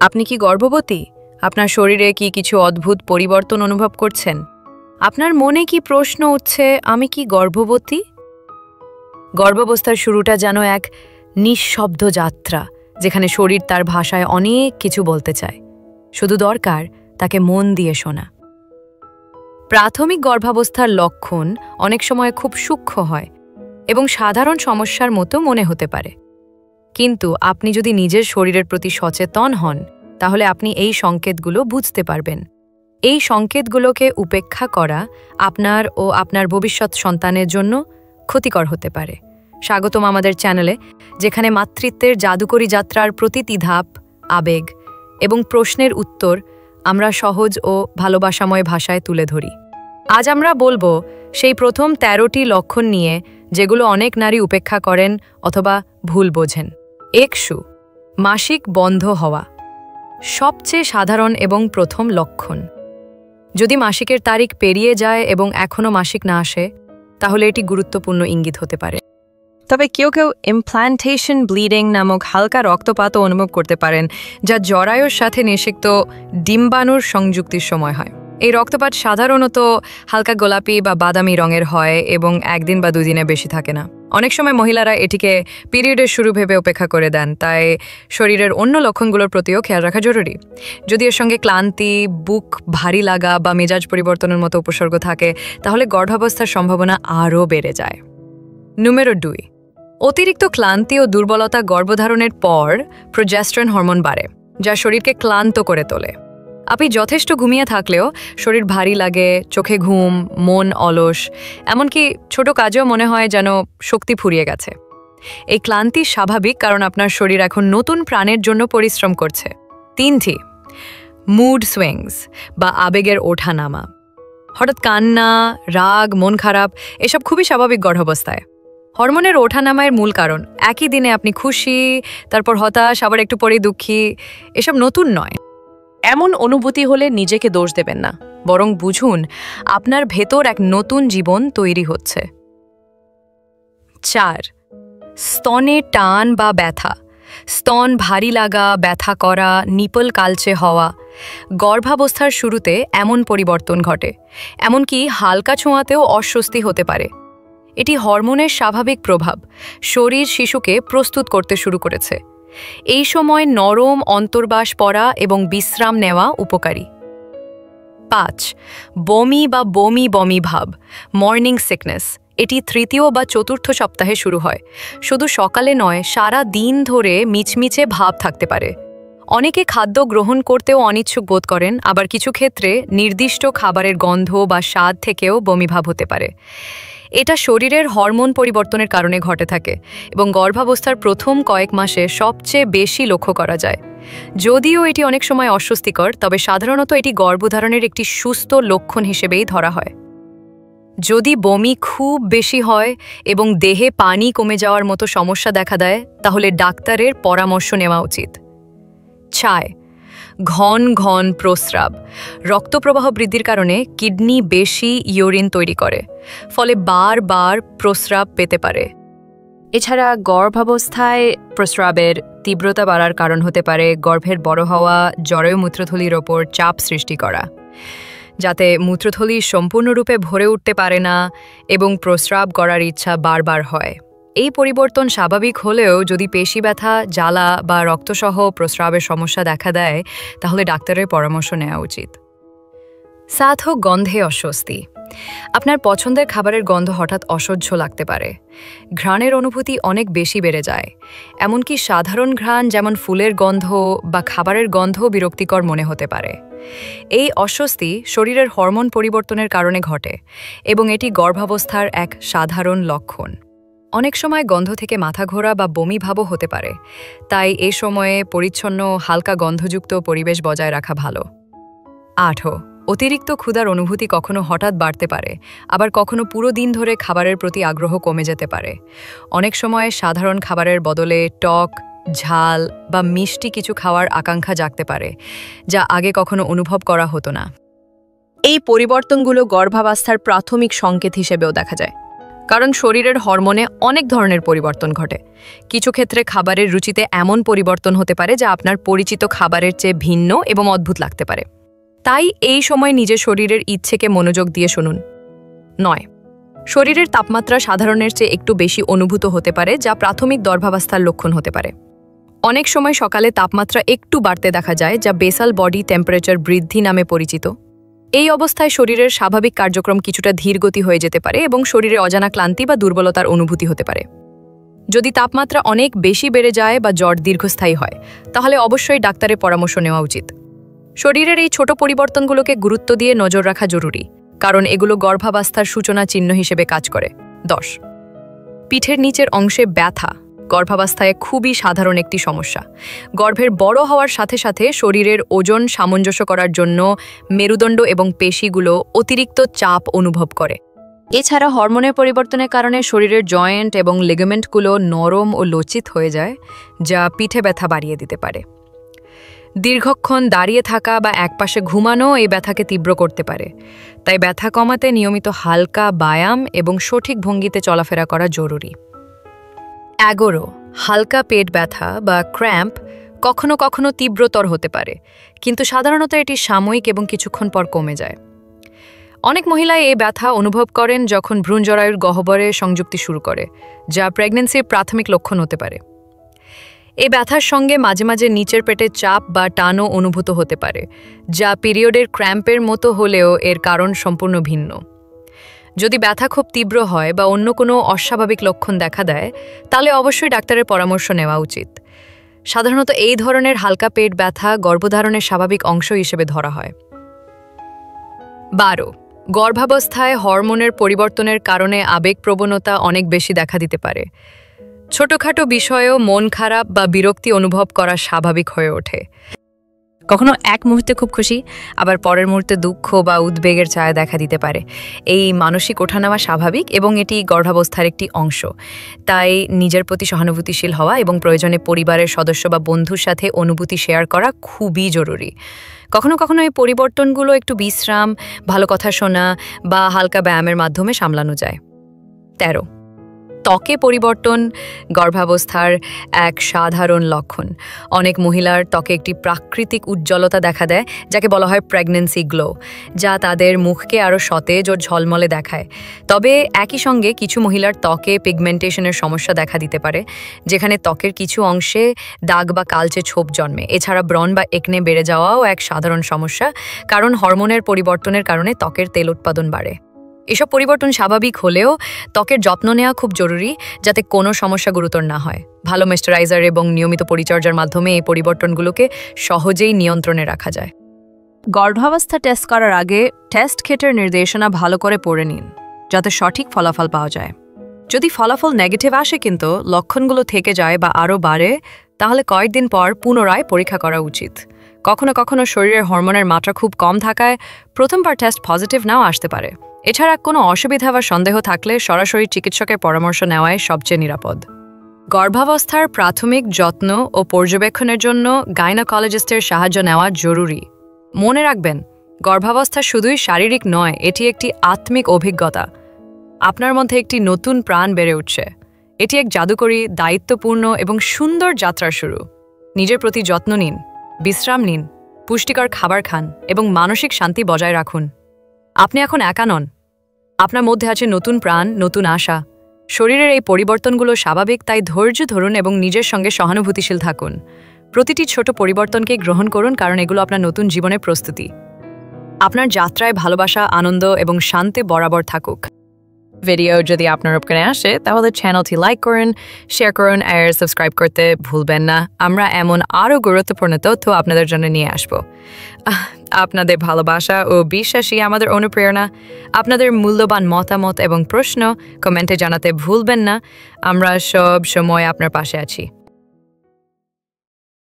আপনি কি গর্ভবতী? আপনার শরীরে কি কিছু অদ্ভুত পরিবর্তন অনুভব করছেন? আপনার মনে কি প্রশ্ন উঠছে, আমি কি গর্ভবতী? গর্ভাবস্থার শুরুটা যেন এক নিঃশব্দ যাত্রা, যেখানে শরীর তার ভাষায় অনেক কিছু বলতে চায়। শুধু দরকার তাকে মন দিয়ে শোনা। প্রাথমিক গর্ভাবস্থার লক্ষণ অনেক সময় খুব সূক্ষ্ম হয় এবং সাধারণ সমস্যার মতো মনে হতে পারে। কিন্তু আপনি যদি নিজের শরীরের প্রতি সচেতন হন, তাহলে আপনি এই সংকেতগুলো বুঝতে পারবেন। এই সংকেতগুলোকে উপেক্ষা করা আপনার ও আপনার ভবিষ্যৎ সন্তানের জন্য ক্ষতিকর হতে পারে। স্বাগতম আমাদের চ্যানেলে, যেখানে মাতৃত্বের জাদুকরী যাত্রার প্রতিটি ধাপ, আবেগ এবং প্রশ্নের উত্তর আমরা সহজ ও ভালোবাসাময় ভাষায় তুলে ধরি। আজ আমরা বলবো সেই প্রথম 13টি লক্ষণ নিয়ে, যেগুলো অনেক নারী উপেক্ষা করেন অথবা ভুল বোঝেন। 1. মাসিক বন্ধ হওয়া। সবচেয়ে সাধারণ এবং প্রথম লক্ষণ। যদি মাসিকের তারিখ পেরিয়ে যায় এবং এখনও মাসিক না আসে, তাহলে এটি গুরুত্বপূর্ণ ইঙ্গিত হতে পারে। তবে কেউ কেউ ইমপ্ল্যান্টেশন ব্লিডিং নামক হালকা রক্তপাতও অনুভব করতে পারেন, যা জরায়ুর সাথে নিষিক্ত ডিম্বাণুর সংযুক্তির সময় হয়। এই রক্তপাত সাধারণত হালকা গোলাপি বা বাদামি রঙের হয় এবং একদিন বা দুদিনে বেশি থাকে না। অনেক সময় মহিলারা এটিকে পিরিয়ডের শুরু ভেবে উপেক্ষা করে দেন, তাই শরীরের অন্য লক্ষণগুলোর প্রতিও খেয়াল রাখা জরুরি। যদি এর সঙ্গে ক্লান্তি, বুক ভারী লাগা বা মেজাজ পরিবর্তনের মতো উপসর্গ থাকে, তাহলে গর্ভাবস্থার সম্ভাবনা আরও বেড়ে যায়। 2. অতিরিক্ত ক্লান্তি ও দুর্বলতা। গর্ভধারণের পর প্রোজেস্টেরন হরমোন বাড়ে, যা শরীরকে ক্লান্ত করে তোলে। আপনি যথেষ্ট ঘুমিয়ে থাকলেও শরীর ভারী লাগে, চোখে ঘুম, মন অলস, এমনকি ছোট কাজেও মনে হয় যেন শক্তি ফুরিয়ে গেছে। এই ক্লান্তি স্বাভাবিক, কারণ আপনার শরীর এখন নতুন প্রাণের জন্য পরিশ্রম করছে। 3. মুড সুইংস বা আবেগের ওঠানামা। হঠাৎ কান্না, রাগ, মন খারাপ, এসব খুবই স্বাভাবিক গর্ভাবস্থায়। হরমোনের ওঠানামার মূল কারণ একই দিনে আপনি খুশি, তারপর হতাশ, আবার একটু পরে দুঃখী, এসব নতুন নয়। এমন অনুভূতি হলে নিজেকে দোষ দেবেন না, বরং বুঝুন আপনার ভেতর এক নতুন জীবন তৈরি হচ্ছে। 4. স্তনে টান বা ব্যথা। স্তন ভারী লাগা, ব্যথা করা, নিপল কালচে হওয়া। গর্ভাবস্থার শুরুতে এমন পরিবর্তন ঘটে, এমনকি হালকা ছোঁয়াতেও অস্বস্তি হতে পারে। এটি হরমোনের স্বাভাবিক প্রভাব। শরীর শিশুকে প্রস্তুত করতে শুরু করেছে। এই সময় নরম অন্তর্বাস পড়া এবং বিশ্রাম নেওয়া উপকারী। 5. বমি বা বমি বমি ভাব, মর্নিং সিকনেস। এটি 3য় বা 4র্থ সপ্তাহে শুরু হয়। শুধু সকালে নয়, সারা দিন ধরে মিচমিচে ভাব থাকতে পারে। অনেকে খাদ্য গ্রহণ করতেও অনিচ্ছুক বোধ করেন, আবার কিছু ক্ষেত্রে নির্দিষ্ট খাবারের গন্ধ বা স্বাদ থেকেও বমিভাব হতে পারে। এটা শরীরের হরমোন পরিবর্তনের কারণে ঘটে থাকে এবং গর্ভাবস্থার প্রথম কয়েক মাসে সবচেয়ে বেশি লক্ষ্য করা যায়। যদিও এটি অনেক সময় অস্বস্তিকর, তবে সাধারণত এটি গর্ভধারণের একটি সুস্থ লক্ষণ হিসেবেই ধরা হয়। যদি বমি খুব বেশি হয় এবং দেহে পানি কমে যাওয়ার মতো সমস্যা দেখা দেয়, তাহলে ডাক্তারের পরামর্শ নেওয়া উচিত। 6. ঘন ঘন প্রস্রাব। রক্তপ্রবাহ বৃদ্ধির কারণে কিডনি বেশি ইউরিন তৈরি করে, ফলে বারবার প্রস্রাব পেতে পারে। এছাড়া গর্ভাবস্থায় প্রস্রাবের তীব্রতা বাড়ার কারণ হতে পারে গর্ভের বড় হওয়া, জরায়ু মূত্রথলির ওপর চাপ সৃষ্টি করা, যাতে মূত্রথলি সম্পূর্ণরূপে ভরে উঠতে পারে না এবং প্রস্রাব করার ইচ্ছা বারবার হয়। এই পরিবর্তন স্বাভাবিক হলেও যদি পেশি ব্যথা, জ্বালা বা রক্তসহ প্রস্রাবের সমস্যা দেখা দেয়, তাহলে ডাক্তারের পরামর্শ নেওয়া উচিত। 7. গন্ধে অস্বস্তি। আপনার পছন্দের খাবারের গন্ধ হঠাৎ অসহ্য লাগতে পারে। ঘ্রাণের অনুভূতি অনেক বেশি বেড়ে যায়, এমনকি সাধারণ ঘ্রাণ যেমন ফুলের গন্ধ বা খাবারের গন্ধও বিরক্তিকর মনে হতে পারে। এই অস্বস্তি শরীরের হরমোন পরিবর্তনের কারণে ঘটে এবং এটি গর্ভাবস্থার এক সাধারণ লক্ষণ। অনেক সময় গন্ধ থেকে মাথা ঘোরা বা বমি ভাবও হতে পারে, তাই এ সময়ে পরিচ্ছন্ন হালকা গন্ধযুক্ত পরিবেশ বজায় রাখা ভালো। 8. অতিরিক্ত ক্ষুধার অনুভূতি কখনো হঠাৎ বাড়তে পারে, আবার কখনো পুরো দিন ধরে খাবারের প্রতি আগ্রহ কমে যেতে পারে। অনেক সময় সাধারণ খাবারের বদলে টক, ঝাল বা মিষ্টি কিছু খাওয়ার আকাঙ্ক্ষা জাগতে পারে, যা আগে কখনো অনুভব করা হতো না। এই পরিবর্তনগুলো গর্ভাবস্থার প্রাথমিক সংকেত হিসেবেও দেখা যায়। কারণ শরীরের হরমোনে অনেক ধরনের পরিবর্তন ঘটে। কিছু ক্ষেত্রে খাবারের রুচিতে এমন পরিবর্তন হতে পারে যা আপনার পরিচিত খাবারের চেয়ে ভিন্ন এবং অদ্ভুত লাগতে পারে। তাই এই সময় নিজের শরীরের ইচ্ছেকে মনোযোগ দিয়ে শুনুন। 9, শরীরের তাপমাত্রা সাধারণের চেয়ে একটু বেশি অনুভূত হতে পারে, যা প্রাথমিক গর্ভাবস্থার লক্ষণ হতে পারে। অনেক সময় সকালে তাপমাত্রা একটু বাড়তে দেখা যায়, যা বেসাল বডি টেম্পারেচার বৃদ্ধি নামে পরিচিত। এই অবস্থায় শরীরের স্বাভাবিক কার্যক্রম কিছুটা ধীরগতি হয়ে যেতে পারে এবং শরীরে অজানা ক্লান্তি বা দুর্বলতার অনুভূতি হতে পারে। যদি তাপমাত্রা অনেক বেশি বেড়ে যায় বা জ্বর দীর্ঘস্থায়ী হয়, তাহলে অবশ্যই ডাক্তারের পরামর্শ নেওয়া উচিত। শরীরের এই ছোট পরিবর্তনগুলোকে গুরুত্ব দিয়ে নজর রাখা জরুরি, কারণ এগুলো গর্ভাবস্থার সূচনা চিহ্ন হিসেবে কাজ করে। 10, পিঠের নিচের অংশে ব্যথা গর্ভাবস্থায় খুবই সাধারণ একটি সমস্যা। গর্ভের বড় হওয়ার সাথে সাথে শরীরের ওজন সামঞ্জস্য করার জন্য মেরুদণ্ড এবং পেশিগুলো অতিরিক্ত চাপ অনুভব করে। এছাড়া হরমোনের পরিবর্তনের কারণে শরীরের জয়েন্ট এবং লিগামেন্টগুলো নরম ও লচিত হয়ে যায়, যা পিঠে ব্যথা বাড়িয়ে দিতে পারে। দীর্ঘক্ষণ দাঁড়িয়ে থাকা বা একপাশে ঘুমানো এই ব্যথাকে তীব্র করতে পারে। তাই ব্যথা কমাতে নিয়মিত হালকা ব্যায়াম এবং সঠিক ভঙ্গিতে চলাফেরা করা জরুরি। 11, হালকা পেট ব্যথা বা ক্র্যাম্প কখনো কখনো তীব্রতর হতে পারে, কিন্তু সাধারণত এটি সাময়িক এবং কিছুক্ষণ পর কমে যায়। অনেক মহিলাই এই ব্যথা অনুভব করেন যখন ভ্রূণজরায়ুর গহ্বরে সংযুক্তি শুরু করে, যা প্রেগন্যান্সির প্রাথমিক লক্ষণ হতে পারে। এই ব্যথার সঙ্গে মাঝে মাঝে নিচের পেটে চাপ বা টানও অনুভূত হতে পারে, যা পিরিয়ডের ক্র্যাম্পের মতো হলেও এর কারণ সম্পূর্ণ ভিন্ন। যদি ব্যথা খুব তীব্র হয় বা অন্য কোনো অস্বাভাবিক লক্ষণ দেখা দেয়, তাহলে অবশ্যই ডাক্তারের পরামর্শ নেওয়া উচিত। সাধারণত এই ধরনের হালকা পেট ব্যথা গর্ভধারণের স্বাভাবিক অংশ হিসেবে ধরা হয়। 12, গর্ভাবস্থায় হরমোনের পরিবর্তনের কারণে আবেগপ্রবণতা অনেক বেশি দেখা দিতে পারে। ছোটখাটো বিষয়েও মন খারাপ বা বিরক্তি অনুভব করা স্বাভাবিক হয়ে ওঠে। কখনো এক মুহূর্তে খুব খুশি, আবার পরের মুহূর্তে দুঃখ বা উদ্বেগের ছায়া দেখা দিতে পারে। এই মানসিক ওঠানামা স্বাভাবিক এবং এটি গর্ভাবস্থার একটি অংশ। তাই নিজের প্রতি সহানুভূতিশীল হওয়া এবং প্রয়োজনে পরিবারের সদস্য বা বন্ধুর সাথে অনুভূতি শেয়ার করা খুবই জরুরি। কখনো কখনো এই পরিবর্তনগুলো একটু বিশ্রাম, ভালো কথা শোনা বা হালকা ব্যায়ামের মাধ্যমে সামলানো যায়। 13, ত্বকে পরিবর্তন গর্ভাবস্থার এক সাধারণ লক্ষণ। অনেক মহিলার ত্বকে একটি প্রাকৃতিক উজ্জ্বলতা দেখা দেয়, যাকে বলা হয় প্রেগন্যান্সি গ্লো, যা তাদের মুখকে আরও সতেজ ও ঝলমলে দেখায়। তবে একই সঙ্গে কিছু মহিলার ত্বকে পিগমেন্টেশনের সমস্যা দেখা দিতে পারে, যেখানে ত্বকের কিছু অংশে দাগ বা কালচে ছোপ জন্মে। এছাড়া ব্রণ বা একনে বেড়ে যাওয়াও এক সাধারণ সমস্যা, কারণ হরমোনের পরিবর্তনের কারণে ত্বকের তেল উৎপাদন বাড়ে। এসব পরিবর্তন স্বাভাবিক হলেও ত্বকের যত্ন নেওয়া খুব জরুরি, যাতে কোনো সমস্যা গুরুতর না হয়। ভালো ময়েশ্চারাইজার এবং নিয়মিত পরিচর্যার মাধ্যমে এই পরিবর্তনগুলোকে সহজেই নিয়ন্ত্রণে রাখা যায়। গর্ভাবস্থা টেস্ট করার আগে টেস্ট কিটের নির্দেশনা ভালো করে পড়ে নিন, যাতে সঠিক ফলাফল পাওয়া যায়। যদি ফলাফল নেগেটিভ আসে কিন্তু লক্ষণগুলো থেকে যায় বা আরও বাড়ে, তাহলে কয়েকদিন পর পুনরায় পরীক্ষা করা উচিত। কখনো কখনো শরীরের হরমোনের মাত্রা খুব কম থাকায় প্রথমবার টেস্ট পজিটিভ নাও আসতে পারে। এছাড়া কোনো অসুবিধা বা সন্দেহ থাকলে সরাসরি চিকিৎসকের পরামর্শ নেওয়াই সবচেয়ে নিরাপদ। গর্ভাবস্থার প্রাথমিক যত্ন ও পর্যবেক্ষণের জন্য গাইনোকোলজিস্টের সাহায্য নেওয়া জরুরি। মনে রাখবেন, গর্ভাবস্থা শুধুই শারীরিক নয়, এটি একটি আত্মিক অভিজ্ঞতা। আপনার মধ্যে একটি নতুন প্রাণ বেড়ে উঠছে। এটি এক জাদুকরী, দায়িত্বপূর্ণ এবং সুন্দর যাত্রার শুরু। নিজের প্রতি যত্ন নিন, বিশ্রাম নিন, পুষ্টিকর খাবার খান এবং মানসিক শান্তি বজায় রাখুন। আপনি এখন একা নন। আপনার মধ্যে আছে নতুন প্রাণ, নতুন আশা। শরীরের এই পরিবর্তনগুলো স্বাভাবিক, তাই ধৈর্য ধরুন এবং নিজের সঙ্গে সহানুভূতিশীল থাকুন। প্রতিটি ছোট পরিবর্তনকে গ্রহণ করুন, কারণ এগুলো আপনার নতুন জীবনের প্রস্তুতি। আপনার যাত্রায় ভালোবাসা, আনন্দ এবং শান্তি বরাবর থাকুক। ভিডিও যদি আপনার উপকারে আসে তাহলে চ্যানেলটি লাইক করুন, শেয়ার করুন আর সাবস্ক্রাইব করতে ভুলবেন না। আমরা এমন আরও গুরুত্বপূর্ণ তথ্য আপনাদের জন্য নিয়ে আসব। আপনাদের ভালোবাসা ও বিশ্বাসই আমাদের অনুপ্রেরণা। আপনাদের মূল্যবান মতামত এবং প্রশ্ন কমেন্টে জানাতে ভুলবেন না। আমরা সব সময় আপনার পাশে আছি।